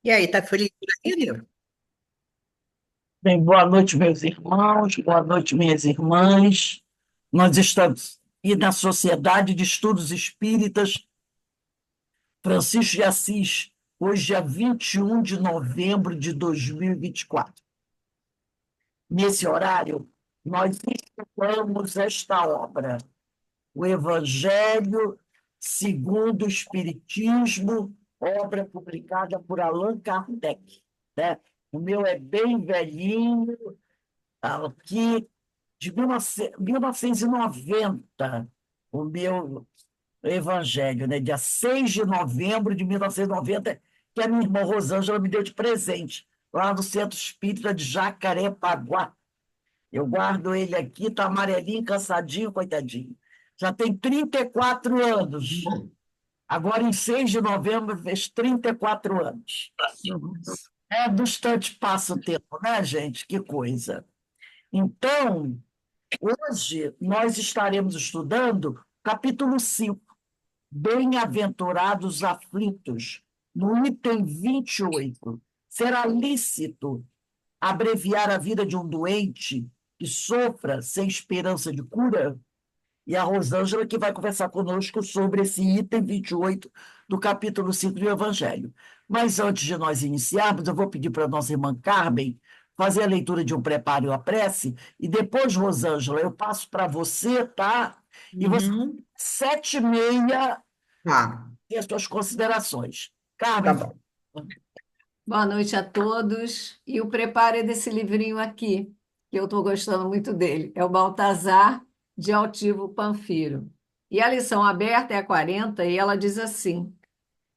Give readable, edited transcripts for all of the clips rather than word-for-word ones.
E aí, tá feliz por aí, Nil? Bem, boa noite, meus irmãos, boa noite, minhas irmãs. Nós estamos aqui na Sociedade de Estudos Espíritas Francisco de Assis, hoje é 21 de novembro de 2024. Nesse horário, nós estudamos esta obra, o Evangelho segundo o Espiritismo, obra publicada por Allan Kardec, né? O meu é bem velhinho, aqui de 1990, o meu evangelho, né? Dia 6 de novembro de 1990, que a minha irmã Rosângela me deu de presente, lá no Centro Espírita de Jacarepaguá. Eu guardo ele aqui, tá amarelinho, cansadinho, coitadinho. Já tem 34 anos. Agora, em 6 de novembro, fez 34 anos. Nossa. É bastante passa o tempo, né, gente? Que coisa. Então, hoje nós estaremos estudando capítulo 5, Bem-aventurados aflitos, no item 28. Será lícito abreviar a vida de um doente que sofra sem esperança de cura? E a Rosângela que vai conversar conosco sobre esse item 28 do capítulo 5 do Evangelho. Mas antes de nós iniciarmos, eu vou pedir para a nossa irmã Carmen fazer a leitura de um preparo e a prece, e depois, Rosângela, eu passo para você, tá? E você, Uhum. 7h30, Tá, tem as suas considerações. tá Carmen, por bom. favor. Boa noite a todos. E o preparo é desse livrinho aqui, que eu estou gostando muito dele. É o Baltazar de Altivo Panfiro. E a lição aberta é a 40 e ela diz assim: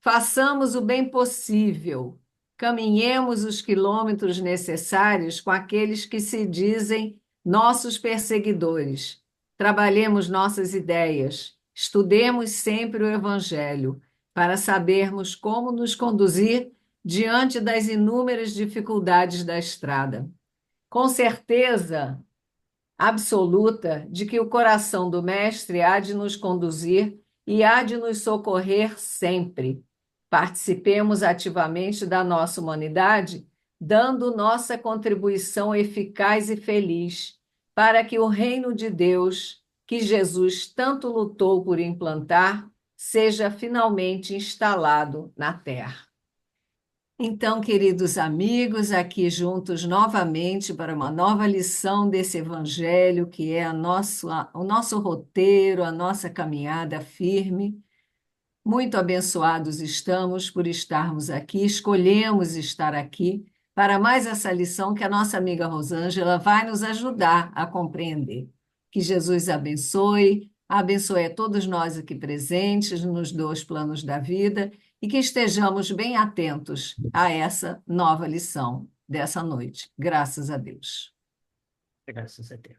façamos o bem possível, caminhemos os quilômetros necessários com aqueles que se dizem nossos perseguidores. Trabalhemos nossas ideias, estudemos sempre o Evangelho, para sabermos como nos conduzir diante das inúmeras dificuldades da estrada. Com certeza absoluta de que o coração do Mestre há de nos conduzir e há de nos socorrer sempre. Participemos ativamente da nossa humanidade, dando nossa contribuição eficaz e feliz para que o reino de Deus, que Jesus tanto lutou por implantar, seja finalmente instalado na terra. Então, queridos amigos, aqui juntos novamente para uma nova lição desse Evangelho, que é o nosso roteiro, a nossa caminhada firme. Muito abençoados estamos por estarmos aqui, escolhemos estar aqui para mais essa lição que a nossa amiga Rosângela vai nos ajudar a compreender. Que Jesus abençoe a todos nós aqui presentes nos dois planos da vida e que estejamos bem atentos a essa nova lição dessa noite. Graças a Deus. Graças a Deus.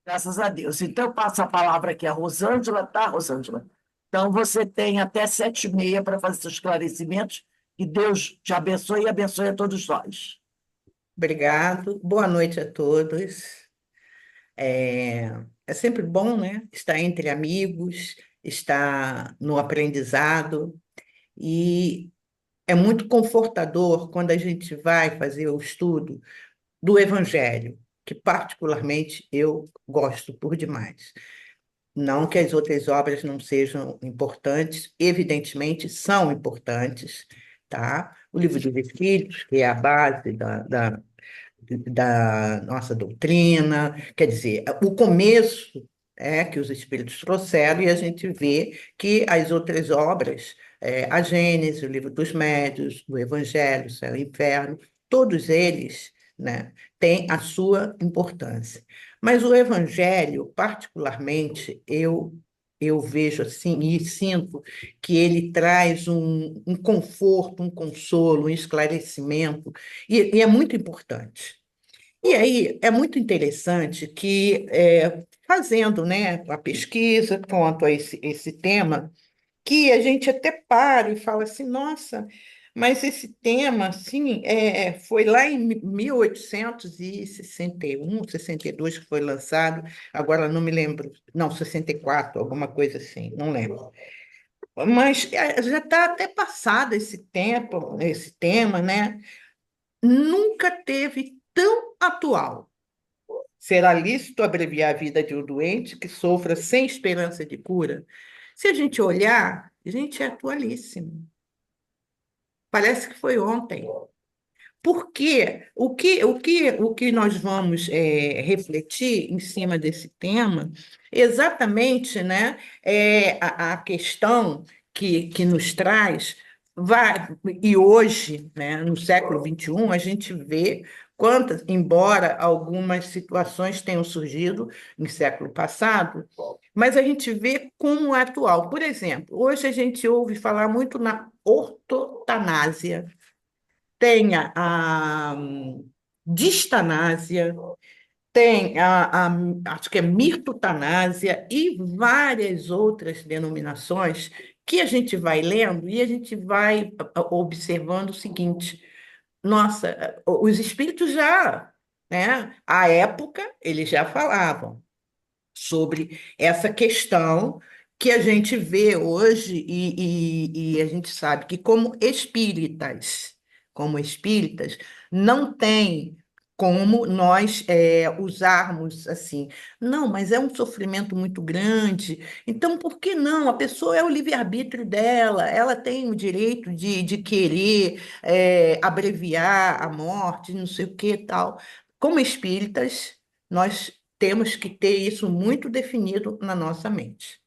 Graças a Deus. Então, eu passo a palavra aqui à Rosângela, tá, Rosângela? Então, você tem até 7h30 para fazer seus esclarecimentos. Que Deus te abençoe e abençoe a todos nós. Obrigado. Boa noite a todos. É, é sempre bom, né? Estar entre amigos, estar no aprendizado. E é muito confortador quando a gente vai fazer o estudo do Evangelho, que particularmente eu gosto por demais. Não que as outras obras não sejam importantes, evidentemente são importantes, tá? O Livro dos Espíritos, que é a base da nossa doutrina, quer dizer, o começo é que os Espíritos trouxeram e a gente vê que as outras obras, a Gênese, o Livro dos Médiuns, o Evangelho, o Céu e o Inferno, todos eles, né, têm a sua importância. Mas o Evangelho, particularmente, eu vejo assim e sinto que ele traz um conforto, um consolo, um esclarecimento, e é muito importante. E aí é muito interessante que, fazendo, né, a pesquisa quanto a esse tema, que a gente até para e fala assim, nossa, mas esse tema, assim, foi lá em 1861, 62 que foi lançado, agora não me lembro, não, 64, alguma coisa assim, não lembro. Mas já está até passado esse tempo, esse tema, né? Nunca teve tão atual. Será lícito abreviar a vida de um doente que sofra sem esperança de cura? Se a gente olhar, a gente é atualíssimo. Parece que foi ontem. Porque o que nós vamos refletir em cima desse tema, exatamente, né, a questão que nos traz, e hoje, né, no século XXI, a gente vê quantas, embora algumas situações tenham surgido no século passado, mas a gente vê como é atual. Por exemplo, hoje a gente ouve falar muito na ortotanásia, tem a distanásia, tem acho que é mirtotanásia e várias outras denominações que a gente vai lendo e a gente vai observando o seguinte: nossa, os espíritos já, né, à época, eles já falavam sobre essa questão que a gente vê hoje e a gente sabe que como espíritas, não tem como nós usarmos assim, não, mas é um sofrimento muito grande, então por que não? A pessoa é o livre-arbítrio dela, ela tem o direito de querer abreviar a morte, não sei o que tal. Como espíritas, nós temos que ter isso muito definido na nossa mente.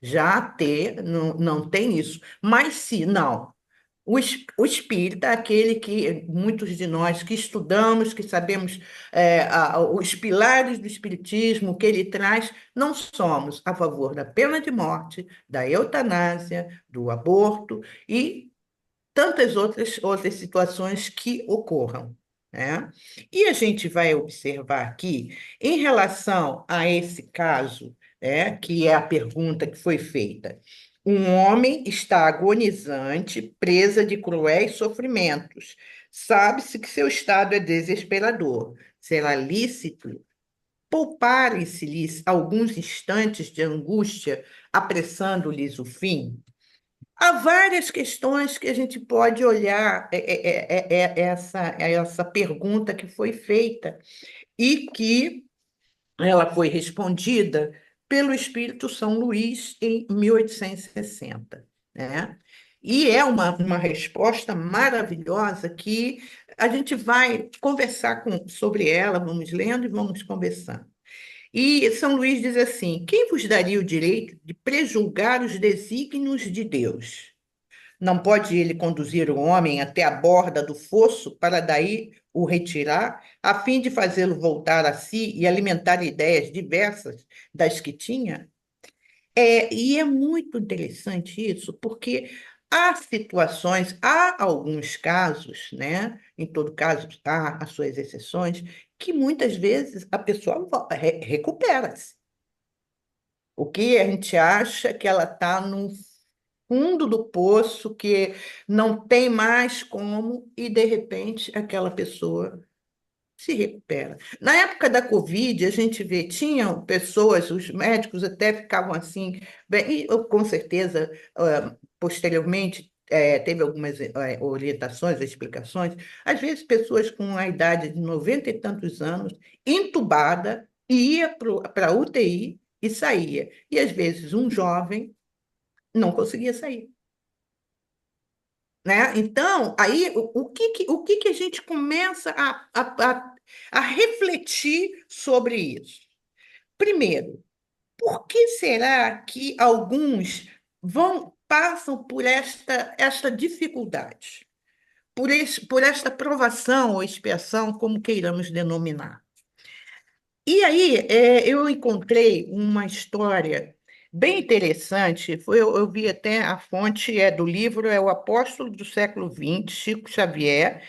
Já ter, não, não tem isso. Mas se não, o espírita, aquele que muitos de nós que estudamos, que sabemos os pilares do espiritismo que ele traz, não somos a favor da pena de morte, da eutanásia, do aborto e tantas outras situações que ocorram, né? E a gente vai observar aqui, em relação a esse caso, que é a pergunta que foi feita. Um homem está agonizante, presa de cruéis sofrimentos. Sabe-se que seu estado é desesperador. Será lícito pouparem-se-lhes alguns instantes de angústia, apressando-lhes o fim? Há várias questões que a gente pode olhar essa pergunta que foi feita e que ela foi respondida pelo Espírito São Luís em 1860, né? E é uma resposta maravilhosa que a gente vai conversar sobre ela, vamos lendo e vamos conversando. E São Luís diz assim: quem vos daria o direito de prejulgar os desígnios de Deus? Não pode ele conduzir o homem até a borda do fosso para daí o retirar, a fim de fazê-lo voltar a si e alimentar ideias diversas das que tinha? E é muito interessante isso, porque há situações, há alguns casos, né? Em todo caso, há as suas exceções, que muitas vezes a pessoa recupera-se. O que a gente acha que ela está num fundo do poço, que não tem mais como, e de repente aquela pessoa se recupera. Na época da Covid, a gente vê, tinham pessoas, os médicos até ficavam assim, bem, e com certeza, posteriormente, teve algumas orientações, explicações, às vezes pessoas com a idade de 90 e tantos anos, entubada, ia para a UTI e saía. E às vezes um jovem não conseguia sair, né? Então, aí o que que a gente começa a refletir sobre isso? Primeiro, por que será que alguns passam por esta dificuldade, por esta provação ou expiação, como queiramos denominar? E aí, eu encontrei uma história bem interessante. Eu vi até a fonte do livro, é O Apóstolo do Século XX, Chico Xavier,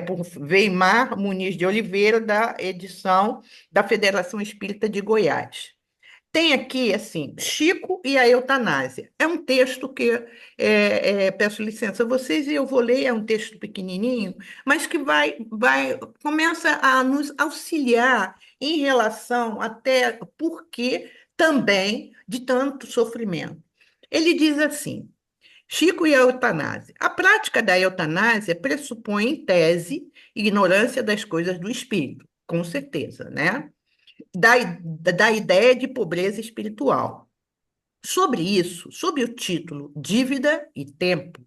por Weimar Muniz de Oliveira, da edição da Federação Espírita de Goiás. Tem aqui, assim, Chico e a Eutanásia. É um texto que, peço licença a vocês, e eu vou ler, é um texto pequenininho, mas que começa a nos auxiliar em relação até por que também de tanto sofrimento. Ele diz assim: Chico e a eutanásia. A prática da eutanásia pressupõe, em tese, ignorância das coisas do espírito, com certeza, né? Da ideia de pobreza espiritual. Sobre isso, sob o título Dívida e Tempo,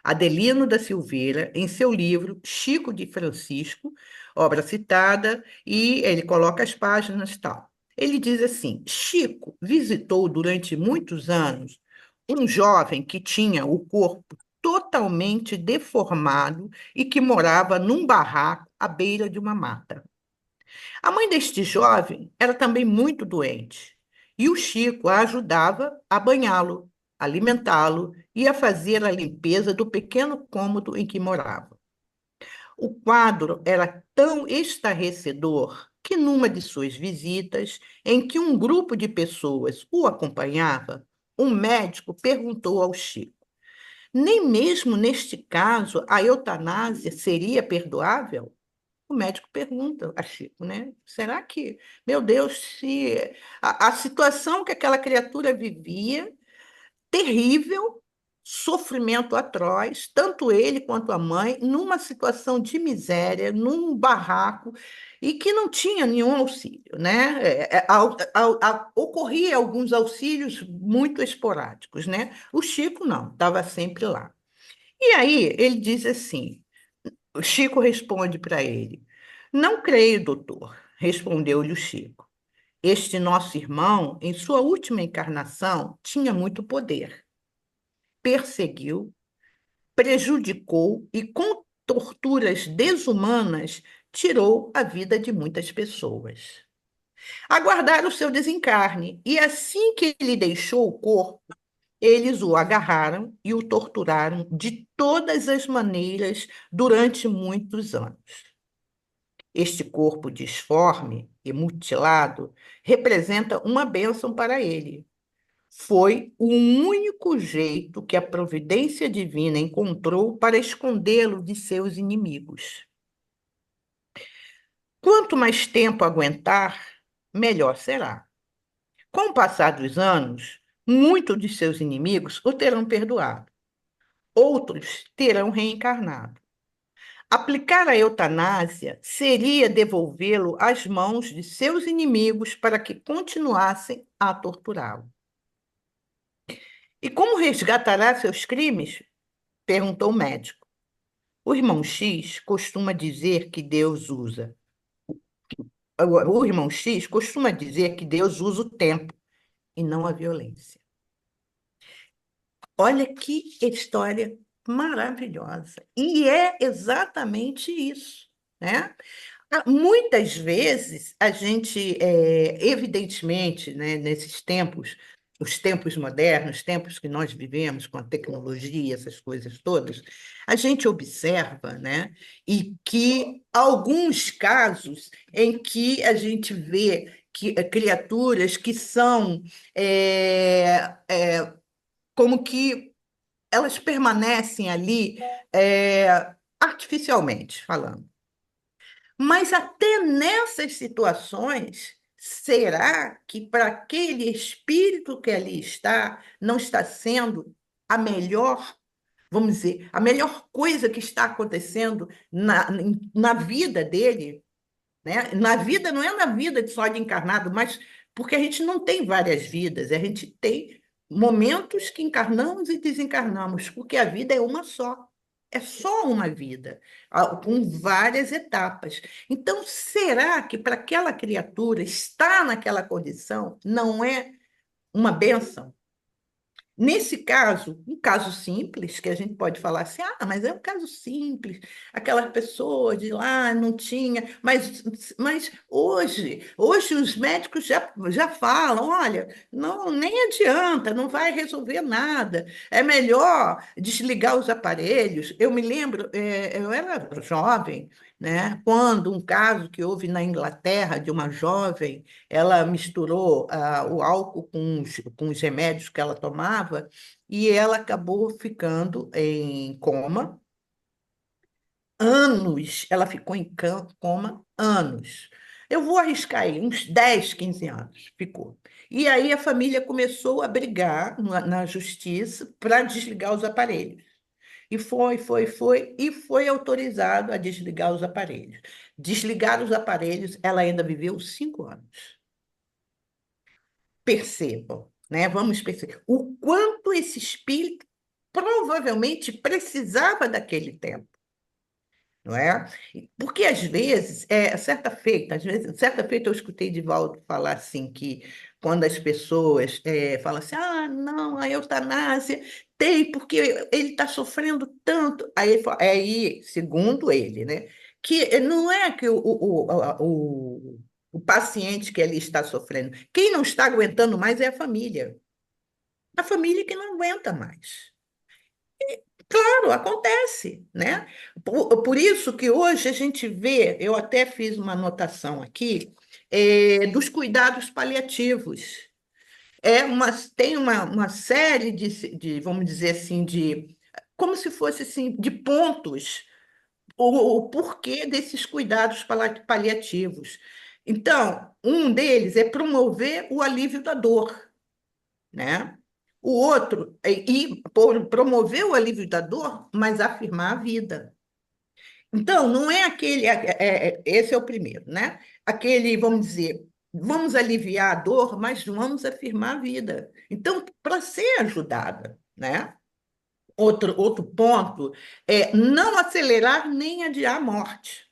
Adelino da Silveira, em seu livro Chico de Francisco, obra citada, e ele coloca as páginas e tal. Ele diz assim: Chico visitou durante muitos anos um jovem que tinha o corpo totalmente deformado e que morava num barraco à beira de uma mata. A mãe deste jovem era também muito doente, e o Chico a ajudava a banhá-lo, alimentá-lo e a fazer a limpeza do pequeno cômodo em que morava. O quadro era tão estarrecedor que, numa de suas visitas, em que um grupo de pessoas o acompanhava, um médico perguntou ao Chico: nem mesmo neste caso a eutanásia seria perdoável? O médico pergunta a Chico, né? Será que, meu Deus, se a situação que aquela criatura vivia, terrível, sofrimento atroz, tanto ele quanto a mãe, numa situação de miséria, num barraco, e que não tinha nenhum auxílio, né? Ocorria alguns auxílios muito esporádicos, né? O Chico não, estava sempre lá. E aí ele diz assim, o Chico responde para ele: não creio, doutor, respondeu-lhe o Chico. Este nosso irmão, em sua última encarnação, tinha muito poder. Perseguiu, prejudicou e, com torturas desumanas, tirou a vida de muitas pessoas. Aguardaram o seu desencarne, e assim que ele deixou o corpo, eles o agarraram e o torturaram de todas as maneiras durante muitos anos. Este corpo disforme e mutilado representa uma bênção para ele. Foi o único jeito que a providência divina encontrou para escondê-lo de seus inimigos. Quanto mais tempo aguentar, melhor será. Com o passar dos anos, muitos de seus inimigos o terão perdoado, outros terão reencarnado. Aplicar a eutanásia seria devolvê-lo às mãos de seus inimigos para que continuassem a torturá-lo. E como resgatará seus crimes? Perguntou o médico. O irmão X costuma dizer que Deus usa. O irmão X costuma dizer que Deus usa o tempo e não a violência. Olha que história maravilhosa. E é exatamente isso, né? Muitas vezes a gente, evidentemente, né, nesses tempos, os tempos modernos, tempos que nós vivemos com a tecnologia, essas coisas todas, a gente observa, né, e que alguns casos em que a gente vê que criaturas que são como que elas permanecem ali artificialmente falando. Mas até nessas situações, será que para aquele espírito que ali está, não está sendo a melhor, vamos dizer, a melhor coisa que está acontecendo na vida dele? Né? Na vida, não é na vida só de encarnado, mas porque a gente não tem várias vidas, a gente tem momentos que encarnamos e desencarnamos, porque a vida é uma só. É só uma vida, com várias etapas. Então, será que para aquela criatura estar naquela condição não é uma bênção? Nesse caso, um caso simples, que a gente pode falar assim, mas é um caso simples, aquela pessoa de lá não tinha, mas hoje os médicos já falam, olha, não, nem adianta, não vai resolver nada, é melhor desligar os aparelhos. Eu me lembro, eu era jovem, né, quando um caso que houve na Inglaterra de uma jovem, ela misturou o álcool com os remédios que ela tomava e ela acabou ficando em coma anos. Ela ficou em coma anos. Eu vou arriscar aí, uns 10, 15 anos ficou. E aí a família começou a brigar na justiça para desligar os aparelhos. E e foi autorizado a desligar os aparelhos. Desligar os aparelhos, ela ainda viveu 5 anos. Percebam, né? Vamos perceber o quanto esse espírito provavelmente precisava daquele tempo, não é? Porque às vezes, certa feita eu escutei Divaldo falar assim que quando as pessoas falam assim, ah, não, a eutanásia tem porque ele está sofrendo tanto. Aí, segundo ele, né, que não é que o paciente que ali está sofrendo, quem não está aguentando mais é a família que não aguenta mais. Claro, acontece, né? Por isso que hoje a gente vê, eu até fiz uma anotação aqui, dos cuidados paliativos. Tem uma série vamos dizer assim, como se fosse assim, de pontos, o porquê desses cuidados paliativos. Então, um deles é promover o alívio da dor, né? O outro promover o alívio da dor, mas afirmar a vida. Então, não é aquele, esse é o primeiro, né? Aquele, vamos dizer, vamos aliviar a dor, mas vamos afirmar a vida. Então, para ser ajudada, né? Outro ponto é não acelerar nem adiar a morte.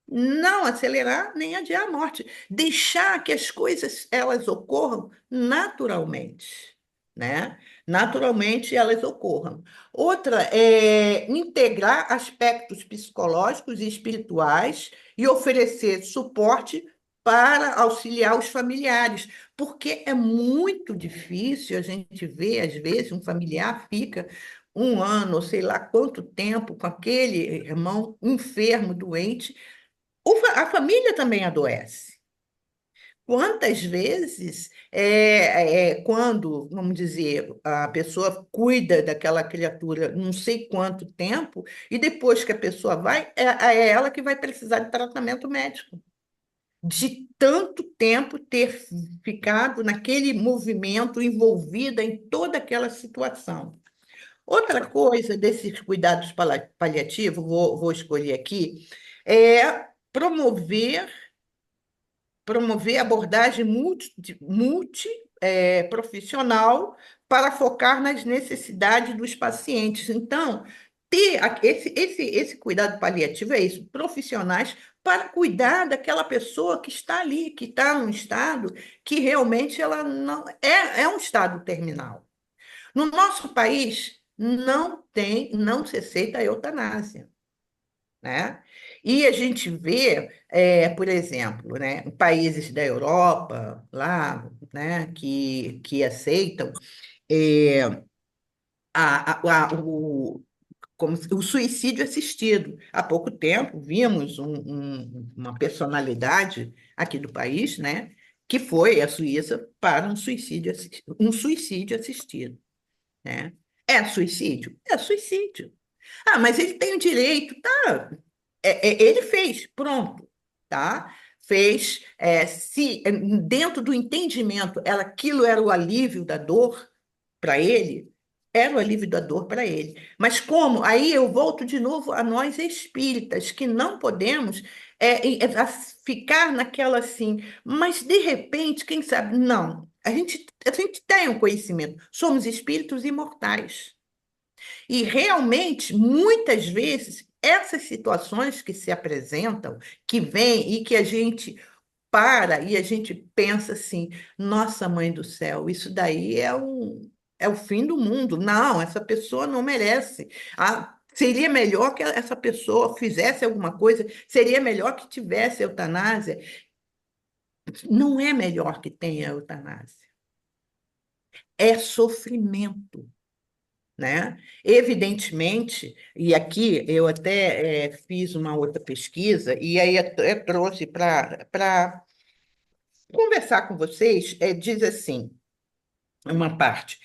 Não acelerar nem adiar a morte, deixar que as coisas elas ocorram naturalmente, né? Naturalmente elas ocorram. Outra é integrar aspectos psicológicos e espirituais e oferecer suporte para auxiliar os familiares, porque é muito difícil a gente ver, às vezes, um familiar fica 1 ano, ou sei lá quanto tempo, com aquele irmão enfermo, doente, a família também adoece. Quantas vezes, quando, vamos dizer, a pessoa cuida daquela criatura não sei quanto tempo, e depois que a pessoa vai, é ela que vai precisar de tratamento médico. De tanto tempo ter ficado naquele movimento, envolvida em toda aquela situação. Outra coisa desses cuidados paliativos, vou escolher aqui, é promover abordagem profissional para focar nas necessidades dos pacientes. Então, esse cuidado paliativo é isso, profissionais para cuidar daquela pessoa que está ali, que está num estado que realmente ela não é um estado terminal. No nosso país, não se aceita a eutanásia, né? E a gente vê, por exemplo, né, em países da Europa, lá, né, que aceitam é, o suicídio assistido. Há pouco tempo, vimos uma personalidade aqui do país, né, que foi à Suíça para um suicídio assistido, né? É suicídio? É suicídio. Ah, mas ele tem o direito, tá? Ele fez, pronto, tá? Fez, se dentro do entendimento, aquilo era o alívio da dor para ele, era o alívio da dor para ele. Mas como? Aí eu volto de novo a nós espíritas, que não podemos ficar naquela assim, mas de repente, quem sabe? Não. A gente tem um conhecimento, somos espíritos imortais. E realmente, muitas vezes, essas situações que se apresentam, que vêm e que a gente para e a gente pensa assim: nossa mãe do céu, isso daí é o fim do mundo. Não, essa pessoa não merece. Seria melhor que essa pessoa fizesse alguma coisa, seria melhor que tivesse eutanásia. Não é melhor que tenha eutanásia. É sofrimento, né? Evidentemente, e aqui eu até fiz uma outra pesquisa, e aí eu trouxe para conversar com vocês, diz assim, uma parte.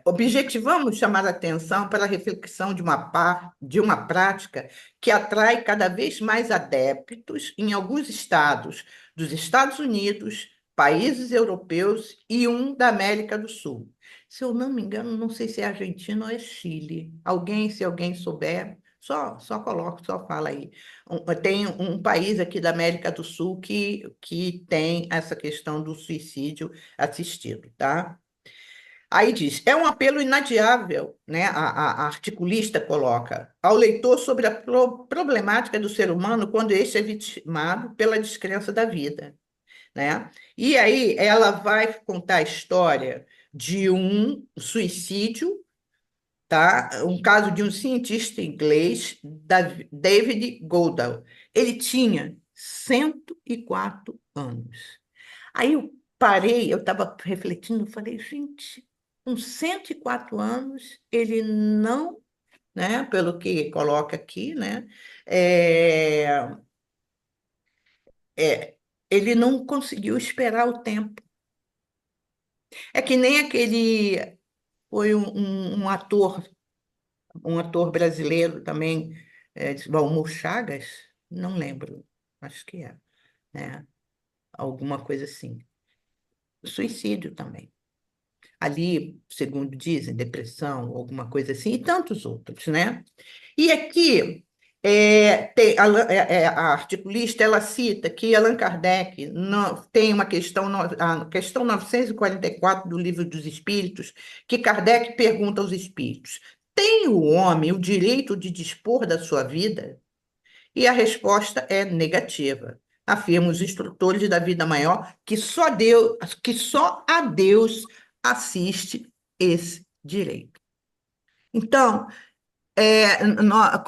Objetivamos chamar a atenção para a reflexão de uma prática que atrai cada vez mais adeptos em alguns estados dos Estados Unidos, países europeus e um da América do Sul. Se eu não me engano, não sei se é Argentina ou é Chile. Se alguém souber, só coloca, só fala aí. Tem um país aqui da América do Sul que tem essa questão do suicídio assistido, tá? Aí diz, é um apelo inadiável, né? A articulista coloca, ao leitor sobre a problemática do ser humano quando este é vitimado pela descrença da vida, né? E aí ela vai contar a história de um suicídio, tá? Um caso de um cientista inglês, David Goldall. Ele tinha 104 anos. Aí eu parei, eu estava refletindo, falei, gente, com 104 anos, ele não, né, pelo que coloca aqui, né, é, é, ele não conseguiu esperar o tempo. É que nem aquele, foi um ator brasileiro também, Valmor Chagas, não lembro, acho que é, né, alguma coisa assim. Suicídio também. Ali, segundo dizem, depressão, alguma coisa assim, e tantos outros, né? E aqui a articulista ela cita que Allan Kardec tem uma questão, a questão 944 do Livro dos Espíritos, que Kardec pergunta aos espíritos: tem o homem o direito de dispor da sua vida? E a resposta é negativa. Afirmam os instrutores da vida maior que só a Deus assiste esse direito. Então,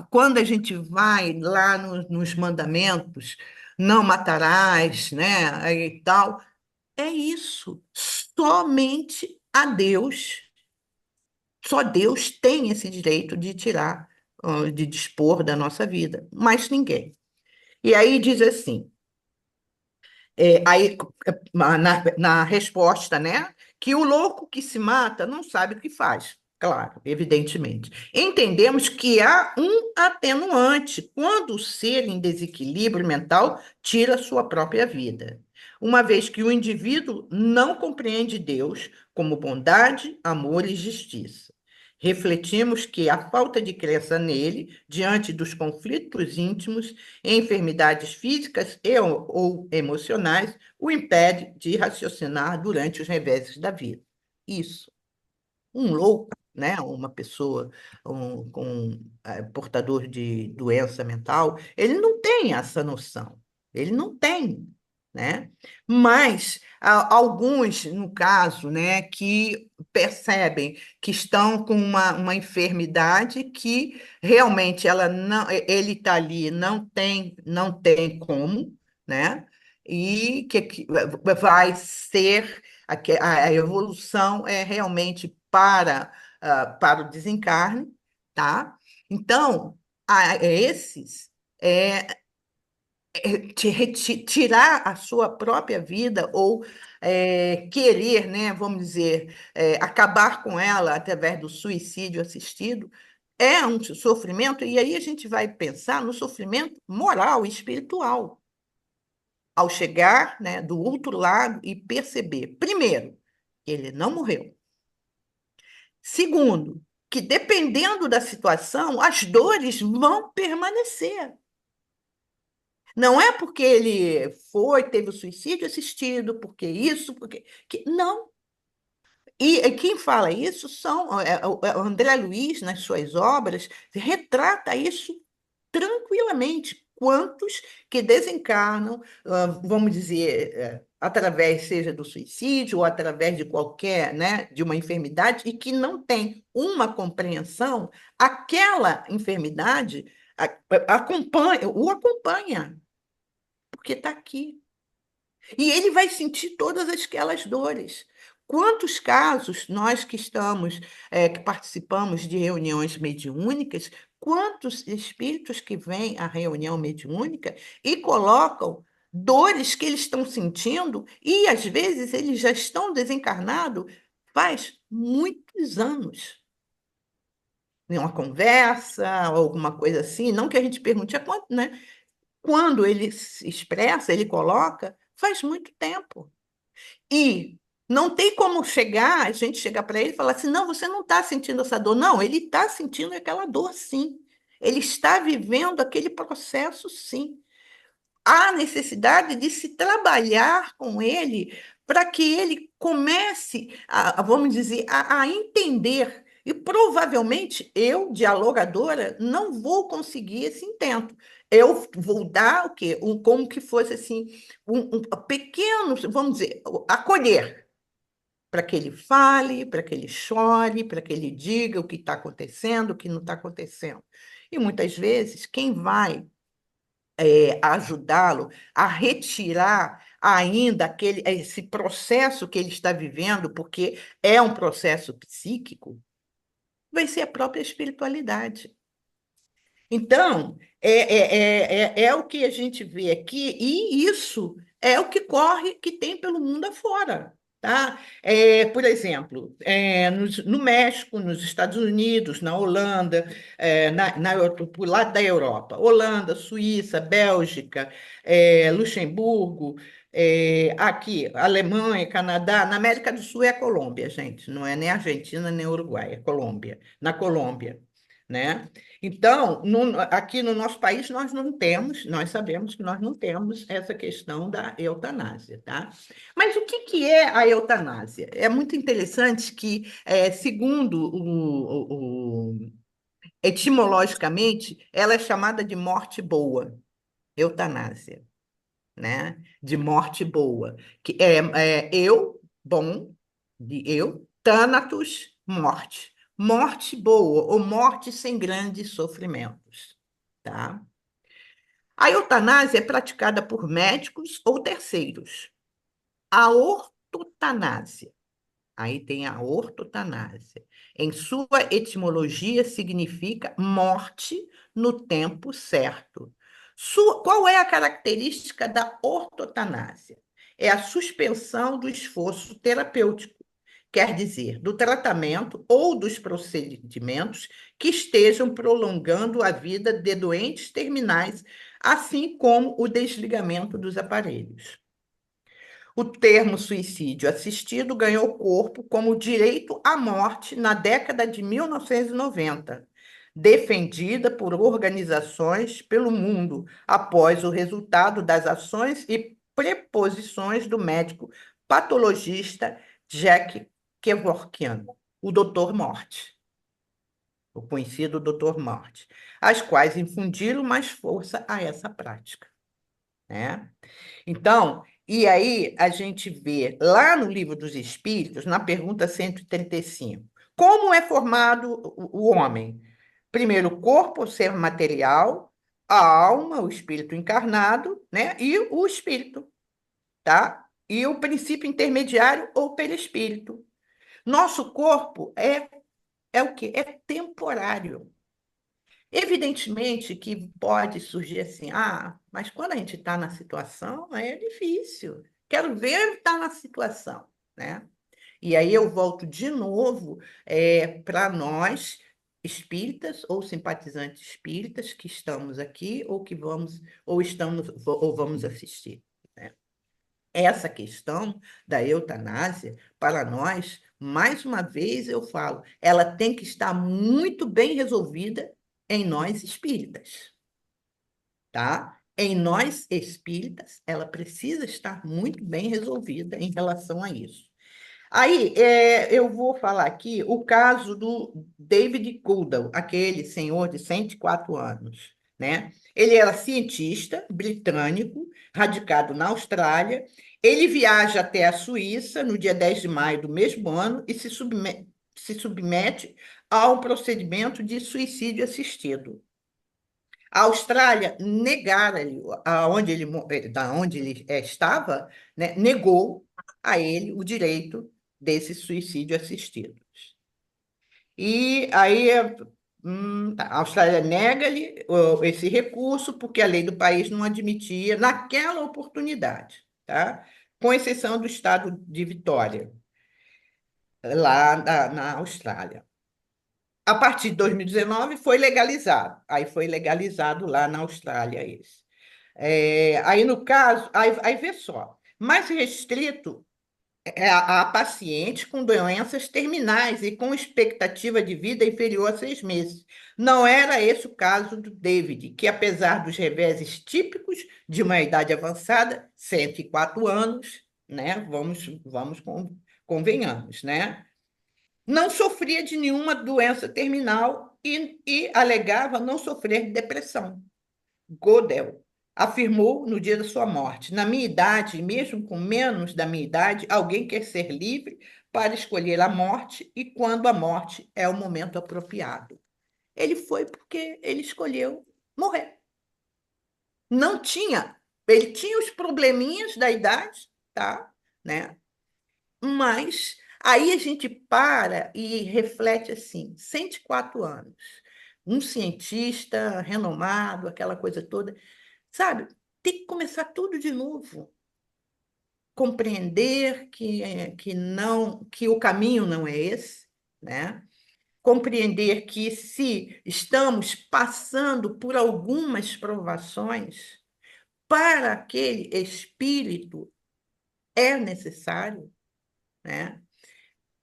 quando a gente vai lá nos mandamentos, não matarás, né, e tal, é isso. Somente a Deus, só Deus tem esse direito de tirar, de dispor da nossa vida, mas ninguém. E aí diz assim, aí na resposta, né, que o louco que se mata não sabe o que faz. Claro, evidentemente. Entendemos que há um atenuante quando o ser em desequilíbrio mental tira sua própria vida, uma vez que o indivíduo não compreende Deus como bondade, amor e justiça. Refletimos que a falta de crença nele, diante dos conflitos íntimos, enfermidades físicas ou emocionais, o impede de raciocinar durante os reveses da vida. Isso. Um louco, né? Uma pessoa portador de doença mental, ele não tem essa noção. Ele não tem, né? Mas alguns, no caso, né, que percebem que estão com uma enfermidade que realmente ela não, ele está ali, não tem como, né? E que vai ser a evolução é realmente para o desencarne, tá? Então, esses é, tirar a sua própria vida ou querer, né, vamos dizer, acabar com ela através do suicídio assistido, é um sofrimento, e aí a gente vai pensar no sofrimento moral e espiritual, ao chegar, né, do outro lado e perceber, primeiro, que ele não morreu. Segundo, que dependendo da situação, as dores vão permanecer. Não é porque ele teve o suicídio assistido, porque isso, porque. Não. E quem fala isso o André Luiz, nas suas obras, retrata isso tranquilamente. Quantos que desencarnam, vamos dizer, através, seja do suicídio ou através de qualquer, né, de uma enfermidade, e que não tem uma compreensão, aquela enfermidade o acompanha, porque está aqui. E ele vai sentir todas aquelas dores. Quantos casos nós que estamos, que participamos de reuniões mediúnicas, quantos espíritos que vêm à reunião mediúnica e colocam dores que eles estão sentindo e às vezes eles já estão desencarnados faz muitos anos. Em uma conversa, alguma coisa assim, não que a gente pergunte há quanto, né? Quando ele se expressa, ele coloca, faz muito tempo. E não tem como chegar, a gente chegar para ele e falar assim, não, você não está sentindo essa dor. Não, ele está sentindo aquela dor, sim. Ele está vivendo aquele processo, sim. Há necessidade de se trabalhar com ele para que ele comece vamos dizer, a entender. E provavelmente eu, dialogadora, não vou conseguir esse intento. Eu vou dar o quê? Como que fosse assim, um pequeno, vamos dizer, acolher, para que ele fale, para que ele chore, para que ele diga o que está acontecendo, o que não está acontecendo. E muitas vezes, quem vai ajudá-lo a retirar ainda esse processo que ele está vivendo, porque é um processo psíquico, vai ser a própria espiritualidade. Então, é o que a gente vê aqui, e isso é o que corre, que tem pelo mundo afora. Tá? Por exemplo, no México, nos Estados Unidos, na Holanda, por lá da Europa, Holanda, Suíça, Bélgica, Luxemburgo, aqui, Alemanha, Canadá, na América do Sul é a Colômbia, gente, não é nem Argentina nem Uruguai, é Colômbia, na Colômbia, né? Então, aqui no nosso país, nós sabemos que nós não temos essa questão da eutanásia, tá? Mas o que é a eutanásia? É muito interessante que, segundo etimologicamente, ela é chamada de morte boa, eutanásia, né? De morte boa, que eu, bom, de eu, thanatos, morte. Morte boa ou morte sem grandes sofrimentos, tá? A eutanásia é praticada por médicos ou terceiros. A ortotanásia, aí tem a ortotanásia. Em sua etimologia, significa morte no tempo certo. Qual é a característica da ortotanásia? É a suspensão do esforço terapêutico, quer dizer, do tratamento ou dos procedimentos que estejam prolongando a vida de doentes terminais, assim como o desligamento dos aparelhos. O termo suicídio assistido ganhou corpo como direito à morte na década de 1990, defendida por organizações pelo mundo após o resultado das ações e preposições do médico patologista Jack Kevorkian, o Doutor Morte, o conhecido Doutor Morte, as quais infundiram mais força a essa prática, né? Então, e aí a gente vê lá no Livro dos Espíritos, na pergunta 135, como é formado o homem? Primeiro, o corpo, o ser material, a alma, o espírito encarnado, né? E o espírito, tá? E o princípio intermediário ou perispírito. Nosso corpo é o quê? É temporário. Evidentemente que pode surgir assim, mas quando a gente está na situação, é difícil. Quero ver estar na situação, né? E aí eu volto de novo para nós, espíritas ou simpatizantes espíritas que estamos aqui ou que vamos ou estamos ou vamos assistir, né? Essa questão da eutanásia, para nós, mais uma vez eu falo, ela tem que estar muito bem resolvida em nós espíritas, tá? Em nós espíritas, ela precisa estar muito bem resolvida em relação a isso. Aí, eu vou falar aqui o caso do David Goodall, aquele senhor de 104 anos, né? Ele era cientista britânico, radicado na Austrália. Ele viaja até a Suíça no dia 10 de maio do mesmo ano e se submete a um procedimento de suicídio assistido. A Austrália negara-lhe, da onde ele estava, né, negou a ele o direito desse suicídio assistido. E aí a Austrália nega-lhe esse recurso porque a lei do país não admitia naquela oportunidade, tá? Com exceção do estado de Vitória. lá na Austrália. A partir de 2019 foi legalizado. Aí foi legalizado lá na Austrália esse. Aí no caso, aí vê só, mais restrito a pacientes com doenças terminais e com expectativa de vida inferior a 6 meses. Não era esse o caso do David, que apesar dos reveses típicos de uma idade avançada, 104 anos, né? Convenhamos, né? Não sofria de nenhuma doença terminal e alegava não sofrer de depressão. Godel afirmou no dia da sua morte: na minha idade, mesmo com menos da minha idade, alguém quer ser livre para escolher a morte e quando a morte é o momento apropriado. Ele foi porque ele escolheu morrer. Não tinha, ele tinha os probleminhas da idade, tá? Né? Mas aí a gente para e reflete assim, 104 anos, um cientista renomado, aquela coisa toda, sabe? Tem que começar tudo de novo. Compreender que não, que o caminho não é esse, né? Compreender que se estamos passando por algumas provações, para aquele espírito é necessário, né?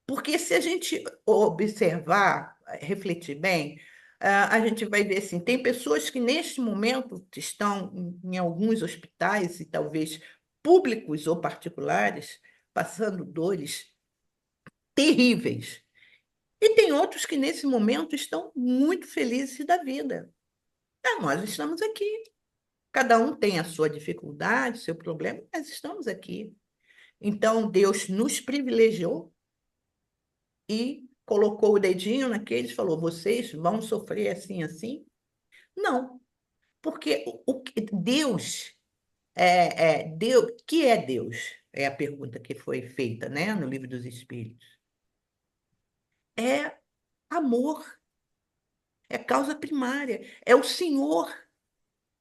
Porque se a gente observar, refletir bem, a gente vai ver assim, tem pessoas que neste momento estão em alguns hospitais, e talvez públicos ou particulares, passando dores terríveis. E tem outros que nesse momento estão muito felizes da vida. Nós estamos aqui. Cada um tem a sua dificuldade, seu problema, mas estamos aqui. Então, Deus nos privilegiou e colocou o dedinho naqueles e falou: vocês vão sofrer assim, assim? Não, porque Deus Deus, que é Deus? É a pergunta que foi feita, né, no Livro dos Espíritos. É amor, é causa primária, é o Senhor,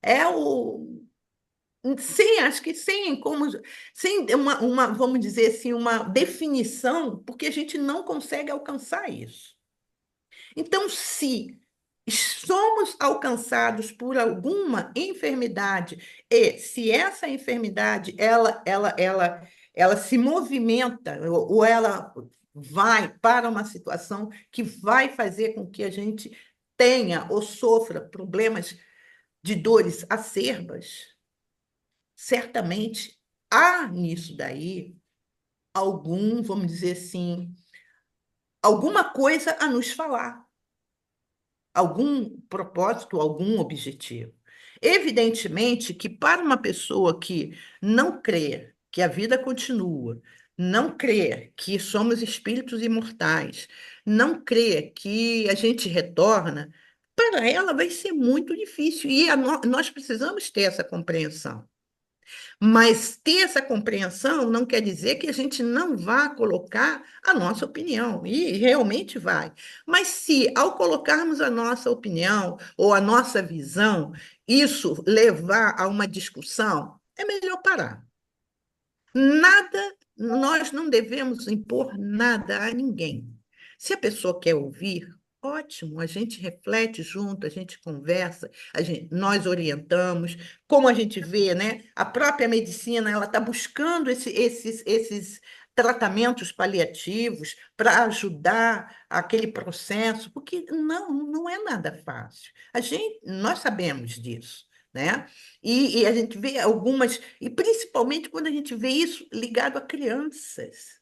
é o sem, acho que sem como, sem vamos dizer assim, uma definição, porque a gente não consegue alcançar isso. Então, se somos alcançados por alguma enfermidade e se essa enfermidade ela se movimenta ou ela vai para uma situação que vai fazer com que a gente tenha ou sofra problemas de dores acerbas, certamente há nisso daí algum, vamos dizer assim, alguma coisa a nos falar, algum propósito, algum objetivo. Evidentemente que para uma pessoa que não crê que a vida continua, não crê que somos espíritos imortais, não crê que a gente retorna, para ela vai ser muito difícil. E nós precisamos ter essa compreensão. Mas ter essa compreensão não quer dizer que a gente não vá colocar a nossa opinião, e realmente vai. Mas se, ao colocarmos a nossa opinião ou a nossa visão, isso levar a uma discussão, é melhor parar. Nada, nós não devemos impor nada a ninguém. Se a pessoa quer ouvir, ótimo, a gente reflete junto, a gente conversa, nós orientamos, como a gente vê, né? A própria medicina, ela está buscando esses tratamentos paliativos para ajudar aquele processo, porque não é nada fácil. Nós sabemos disso, né? E a gente vê algumas, e principalmente quando a gente vê isso ligado a crianças,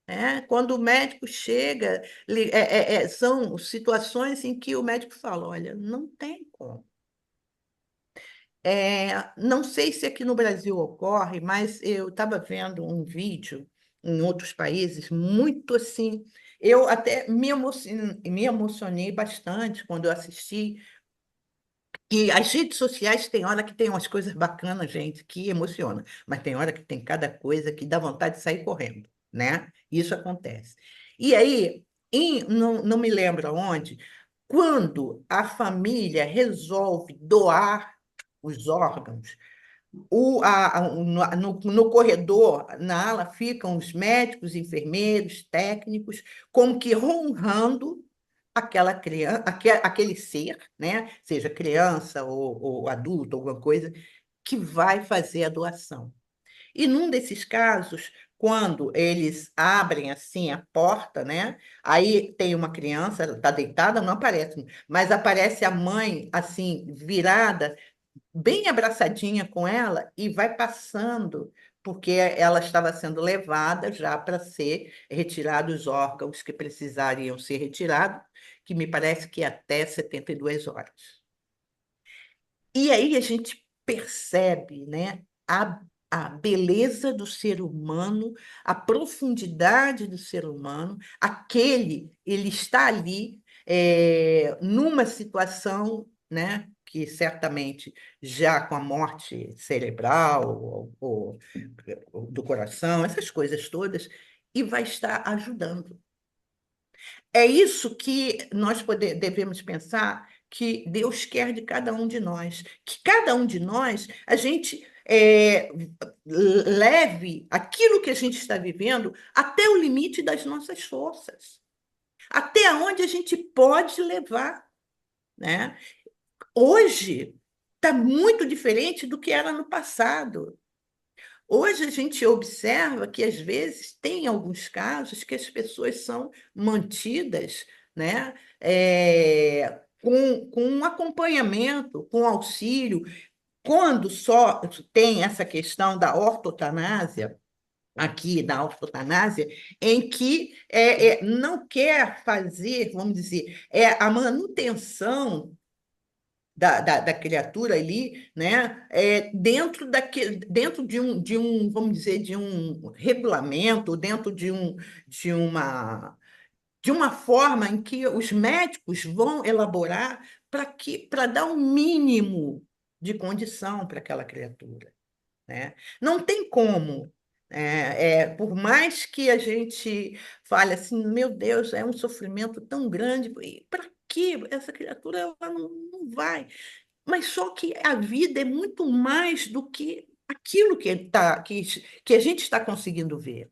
né? Quando o médico chega, são situações em que o médico fala: olha, não tem como. Não sei se aqui no Brasil ocorre, mas eu estava vendo um vídeo em outros países muito assim. Eu até me emocionei bastante quando eu assisti. E as redes sociais tem hora que tem umas coisas bacanas, gente, que emociona, mas tem hora que tem cada coisa que dá vontade de sair correndo, né? Isso acontece. E aí, não me lembro aonde, quando a família resolve doar os órgãos, No corredor, na ala, ficam os médicos, enfermeiros, técnicos, como que honrando aquela criança, aquele ser, né? Seja criança ou adulto, alguma coisa, que vai fazer a doação. E num desses casos, quando eles abrem assim a porta, né? Aí tem uma criança, ela está deitada, não aparece, mas aparece a mãe assim virada, bem abraçadinha com ela e vai passando, porque ela estava sendo levada já para ser retirados os órgãos que precisariam ser retirados, que me parece que é até 72 horas. E aí a gente percebe, né, a beleza do ser humano, a profundidade do ser humano, ele está ali numa situação, né, que certamente já com a morte cerebral ou do coração, essas coisas todas, e vai estar ajudando. É isso que nós devemos pensar que Deus quer de cada um de nós. Que cada um de nós, a gente leve aquilo que a gente está vivendo até o limite das nossas forças. Até onde a gente pode levar, né? Hoje está muito diferente do que era no passado. Hoje a gente observa que, às vezes, tem alguns casos que as pessoas são mantidas, né, com um acompanhamento, com auxílio. Quando só tem essa questão da ortotanásia, aqui da ortotanásia, em que não quer fazer, vamos dizer, a manutenção da criatura ali, né? Dentro vamos dizer, de um regulamento, dentro de uma, de uma forma em que os médicos vão elaborar para dar um mínimo de condição para aquela criatura, né? Não tem como. Por mais que a gente fale assim, meu Deus, é um sofrimento tão grande, para que essa criatura ela não vai? Mas só que a vida é muito mais do que aquilo que a gente está conseguindo ver.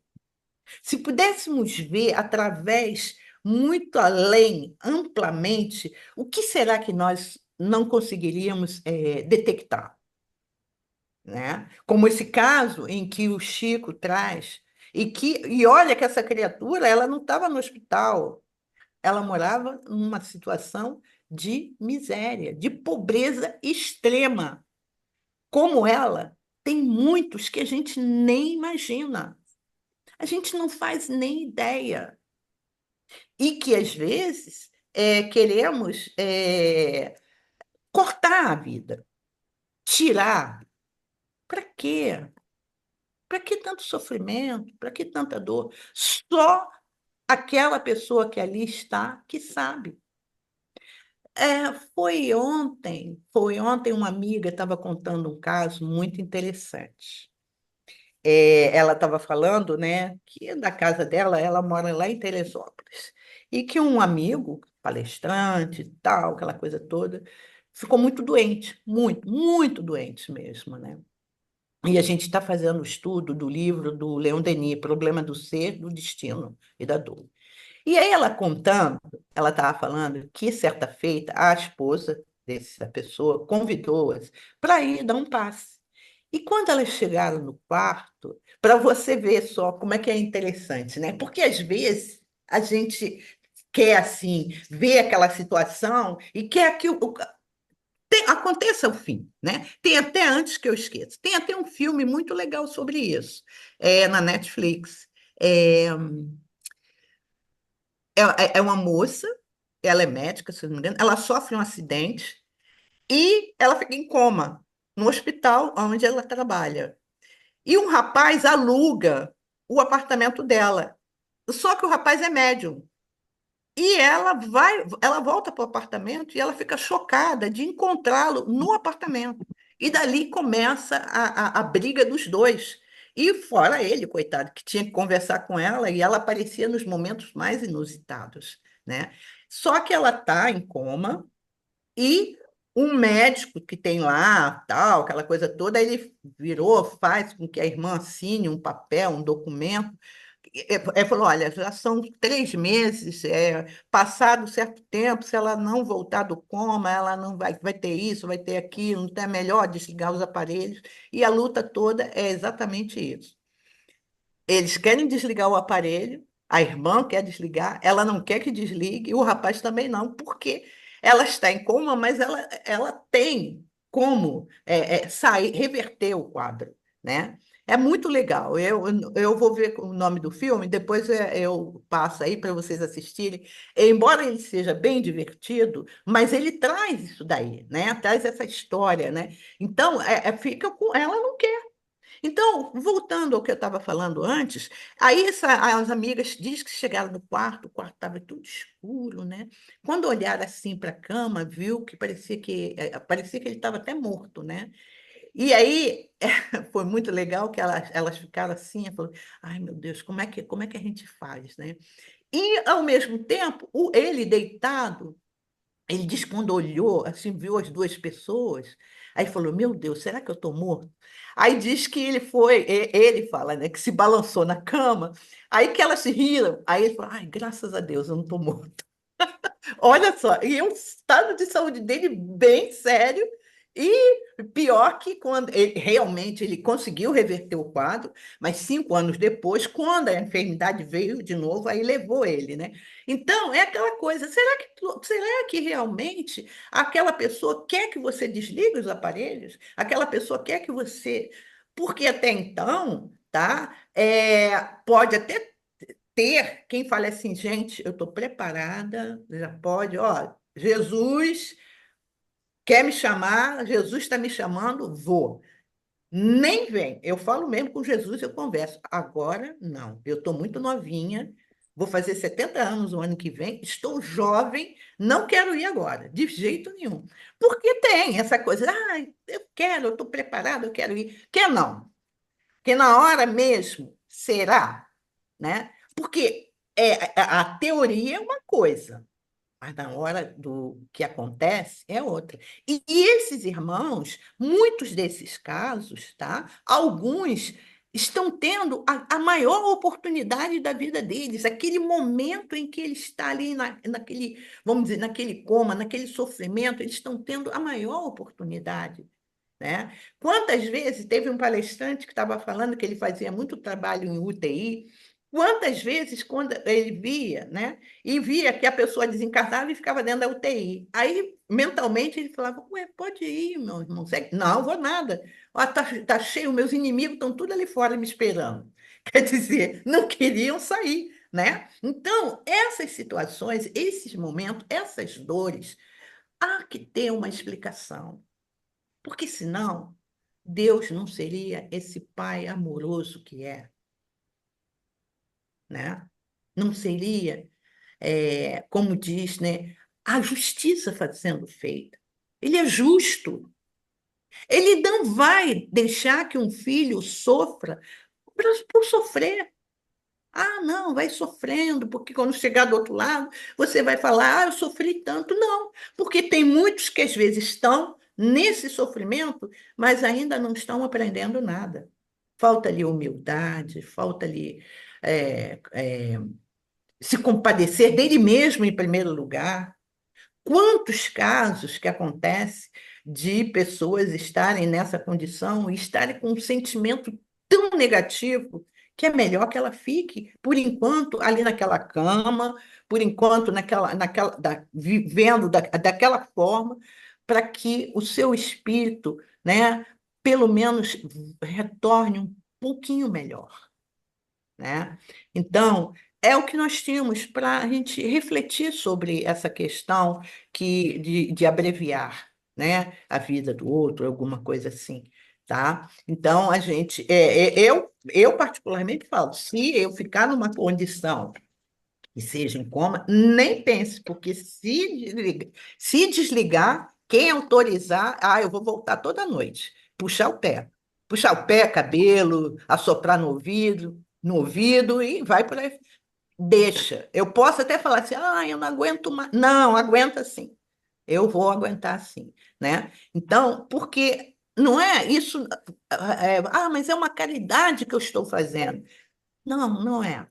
Se pudéssemos ver através, muito além, amplamente, o que será que nós não conseguiríamos detectar? Né? Como esse caso em que o Chico traz, e olha que essa criatura ela não estava no hospital, ela morava numa situação de miséria, de pobreza extrema. Como ela, tem muitos que a gente nem imagina. A gente não faz nem ideia. E que, às vezes, queremos cortar a vida, tirar. Para quê? Para que tanto sofrimento? Para que tanta dor? Só aquela pessoa que ali está que sabe. Foi ontem uma amiga estava contando um caso muito interessante. Ela estava falando, né, que da casa dela, ela mora lá em Teresópolis, e que um amigo, palestrante, e tal, aquela coisa toda, ficou muito doente, muito, muito doente mesmo, né? E a gente está fazendo o estudo do livro do Leon Denis, Problema do Ser, do Destino e da Dor. E aí ela contando, ela estava falando que certa feita a esposa dessa pessoa convidou-as para ir dar um passe. E quando elas chegaram no quarto, para você ver só como é que é interessante, né? Porque às vezes a gente quer assim ver aquela situação e quer que aconteça o fim, né? Tem até antes que eu esqueça. Tem até um filme muito legal sobre isso, na Netflix. É, é uma moça, ela é médica, se não me engano, ela sofre um acidente e ela fica em coma no hospital onde ela trabalha. E um rapaz aluga o apartamento dela. Só que o rapaz é médium. E ela volta para o apartamento e ela fica chocada de encontrá-lo no apartamento. E dali começa a briga dos dois. E fora ele, coitado, que tinha que conversar com ela e ela aparecia nos momentos mais inusitados, né? Só que ela está em coma e um médico que tem lá, tal, aquela coisa toda, ele virou, faz com que a irmã assine um papel, um documento, falou, olha, já são 3 meses, passado certo tempo, se ela não voltar do coma, ela não vai ter isso, vai ter aquilo, então é melhor desligar os aparelhos, e a luta toda é exatamente isso. Eles querem desligar o aparelho, a irmã quer desligar, ela não quer que desligue, e o rapaz também não, porque ela está em coma, mas ela tem como sair, reverter o quadro, né? É muito legal. Eu vou ver o nome do filme, depois eu passo aí para vocês assistirem. Embora ele seja bem divertido, mas ele traz isso daí, né? Traz essa história, né? Então, fica com ela não quer. Então, voltando ao que eu estava falando antes, aí as amigas diz que chegaram no quarto, o quarto estava tudo escuro, né? Quando olharam assim para a cama, viu que parecia que ele estava até morto, né? E aí foi muito legal que elas ficaram assim, falou, ai meu Deus, como é que a gente faz, né? E ao mesmo tempo, ele deitado, ele diz que quando olhou, assim, viu as duas pessoas, aí falou, meu Deus, será que eu estou morto? Aí diz que ele fala, né, que se balançou na cama, aí que elas se riram, aí ele falou, ai, graças a Deus, eu não estou morto. Olha só, e um estado de saúde dele bem sério, e pior que quando ele conseguiu reverter o quadro, mas 5 anos depois, quando a enfermidade veio de novo, aí levou ele, né? Então, é aquela coisa, será que realmente aquela pessoa quer que você desligue os aparelhos? Aquela pessoa quer que você... Porque até então, tá? Pode até ter quem fale assim, gente, eu estou preparada, já pode, ó, Jesus quer me chamar, Jesus está me chamando, vou. Nem vem. Eu falo mesmo com Jesus, eu converso. Agora, não. Eu estou muito novinha, vou fazer 70 anos o ano que vem, estou jovem, não quero ir agora, de jeito nenhum. Porque tem essa coisa, eu quero, eu estou preparada, eu quero ir. Quer não? Porque na hora mesmo, será? Né? Porque a teoria é uma coisa, mas na hora do que acontece é outra. E esses irmãos, muitos desses casos, tá? Alguns estão tendo a maior oportunidade da vida deles, aquele momento em que ele está ali naquele, vamos dizer, naquele coma, naquele sofrimento, eles estão tendo a maior oportunidade, né? Quantas vezes teve um palestrante que estava falando que ele fazia muito trabalho em UTI, quantas vezes quando ele via, né, e via que a pessoa desencarnava e ficava dentro da UTI. Aí, mentalmente, ele falava, ué, pode ir, meu irmão. Não, vou nada. Ó, tá cheio, meus inimigos estão tudo ali fora me esperando. Quer dizer, não queriam sair, né? Então, essas situações, esses momentos, essas dores, há que ter uma explicação. Porque senão, Deus não seria esse pai amoroso que é, né? Não seria, como diz, né, a justiça sendo feita. Ele é justo. Ele não vai deixar que um filho sofra por sofrer. Ah, não, vai sofrendo, porque quando chegar do outro lado, você vai falar, eu sofri tanto. Não, porque tem muitos que às vezes estão nesse sofrimento, mas ainda não estão aprendendo nada. Falta ali humildade, falta ali é, é, se compadecer dele mesmo em primeiro lugar. Quantos casos que acontece de pessoas estarem nessa condição e estarem com um sentimento tão negativo que é melhor que ela fique, por enquanto, ali naquela cama, por enquanto, vivendo daquela forma, para que o seu espírito, né, pelo menos retorne um pouquinho melhor, né? Então, é o que nós tínhamos para a gente refletir sobre essa questão de abreviar, né, a vida do outro, alguma coisa assim, tá? Então, eu particularmente falo, se eu ficar numa condição que seja em coma, nem pense, porque se desligar, quem autorizar, eu vou voltar toda noite, puxar o pé, cabelo, assoprar no ouvido e vai por aí. Deixa. Eu posso até falar assim, eu não aguento mais. Não, aguenta sim. Eu vou aguentar sim. né? Então, porque não é isso, mas é uma caridade que eu estou fazendo. Não, não é.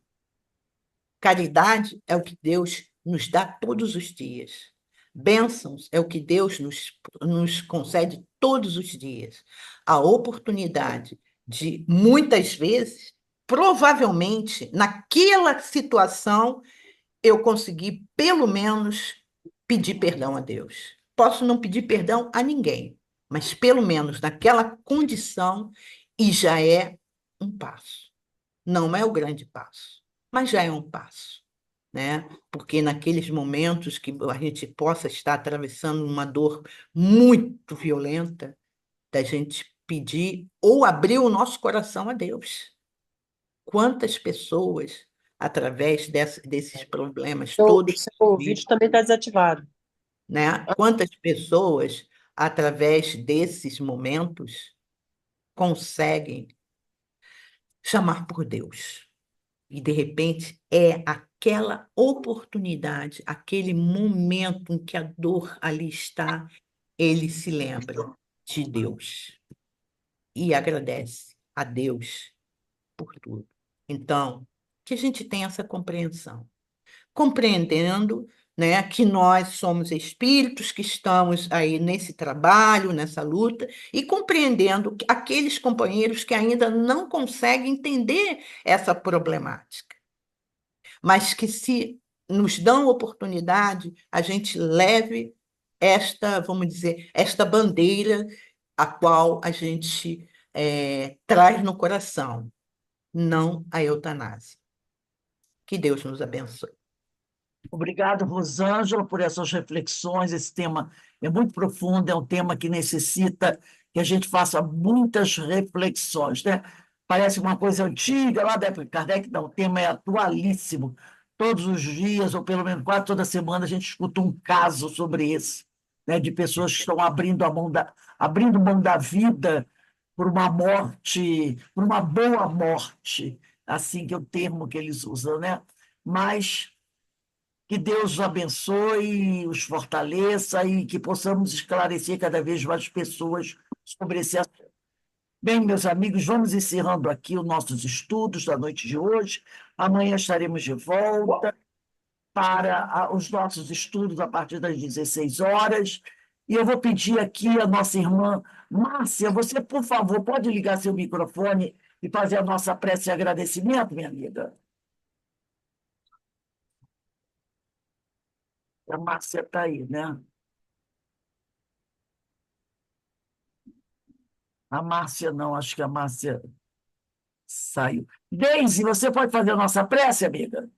Caridade é o que Deus nos dá todos os dias. Bênçãos é o que Deus nos concede todos os dias. A oportunidade de, muitas vezes, provavelmente, naquela situação, eu consegui, pelo menos, pedir perdão a Deus. Posso não pedir perdão a ninguém, mas pelo menos naquela condição, e já é um passo. Não é o grande passo, mas já é um passo, né? Porque naqueles momentos que a gente possa estar atravessando uma dor muito violenta, da gente pedir ou abrir o nosso coração a Deus. Quantas pessoas, através desses problemas todos, O vídeo também está desativado. né? Quantas pessoas, através desses momentos, conseguem chamar por Deus? E, de repente, é aquela oportunidade, aquele momento em que a dor ali está, ele se lembra de Deus e agradece a Deus por tudo. Então, que a gente tenha essa compreensão. Compreendendo, né, que nós somos espíritos que estamos aí nesse trabalho, nessa luta, e compreendendo aqueles companheiros que ainda não conseguem entender essa problemática, mas que se nos dão oportunidade, a gente leve esta, vamos dizer, esta bandeira a qual a gente traz no coração, não a eutanásia. Que Deus nos abençoe. Obrigado, Rosângela, por essas reflexões. Esse tema é muito profundo, é um tema que necessita que a gente faça muitas reflexões, né? Parece uma coisa antiga, lá da época de Kardec, não, o tema é atualíssimo. Todos os dias, ou pelo menos quase toda semana, a gente escuta um caso sobre esse, né? De pessoas que estão abrindo mão da vida por uma morte, por uma boa morte, assim que é o termo que eles usam, né? Mas que Deus os abençoe, os fortaleça e que possamos esclarecer cada vez mais pessoas sobre esse assunto. Bem, meus amigos, vamos encerrando aqui os nossos estudos da noite de hoje. Amanhã estaremos de volta para os nossos estudos a partir das 16 horas. E eu vou pedir aqui a nossa irmã Márcia, você, por favor, pode ligar seu microfone e fazer a nossa prece de agradecimento, minha amiga? A Márcia está aí, né? A Márcia não, acho que a Márcia saiu. Deise, você pode fazer a nossa prece, amiga?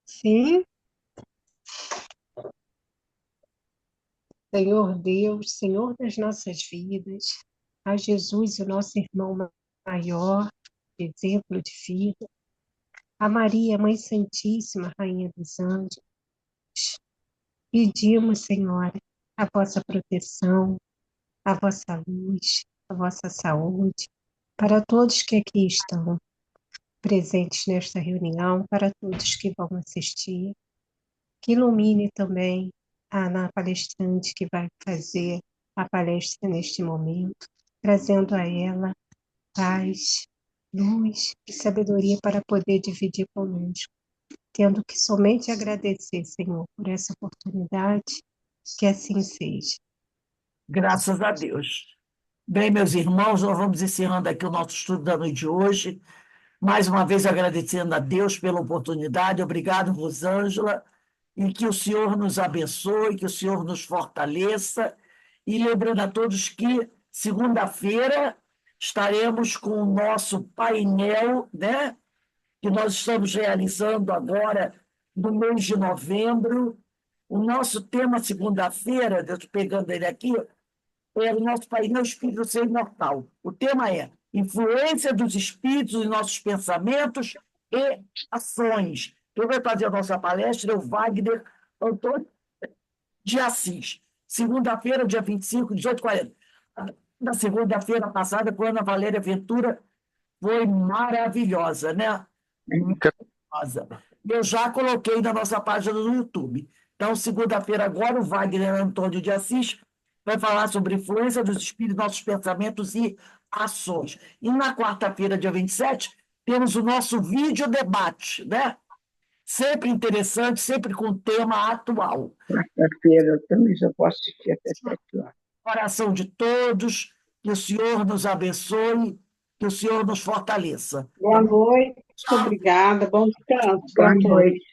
Sim, Senhor Deus, Senhor das nossas vidas, a Jesus, o nosso irmão maior, exemplo de vida, a Maria, Mãe Santíssima, Rainha dos Anjos, pedimos, Senhora, a vossa proteção, a vossa luz, a vossa saúde, para todos que aqui estão presentes nesta reunião, para todos que vão assistir, que ilumine também a Ana palestrante que vai fazer a palestra neste momento, trazendo a ela paz, luz e sabedoria para poder dividir conosco, tendo que somente agradecer, Senhor, por essa oportunidade, que assim seja. Graças a Deus. Bem, meus irmãos, nós vamos encerrando aqui o nosso estudo da noite de hoje. Mais uma vez agradecendo a Deus pela oportunidade. Obrigado, Rosângela. E que o Senhor nos abençoe, que o Senhor nos fortaleça. E lembrando a todos que segunda-feira estaremos com o nosso painel, né? Que nós estamos realizando agora no mês de novembro. O nosso tema segunda-feira, eu estou pegando ele aqui, é o nosso painel Espírito Ser Imortal. O tema é influência dos espíritos em nossos pensamentos e ações. Quem vai fazer a nossa palestra é o Wagner Antônio de Assis. Segunda-feira, dia 25, 18h40. Na segunda-feira passada, com a Ana Valéria Ventura, foi maravilhosa, né? Maravilhosa. Eu já coloquei na nossa página do YouTube. Então, segunda-feira agora, o Wagner Antônio de Assis vai falar sobre a influência dos espíritos, nossos pensamentos e ações. E na quarta-feira, dia 27, temos o nosso vídeo debate, né? Sempre interessante, sempre com tema atual. Quarta-feira eu também já posso assistir até 7 horas. Coração de todos, que o Senhor nos abençoe, que o Senhor nos fortaleça. Boa noite, obrigada, bom descanso Boa a todos. noite.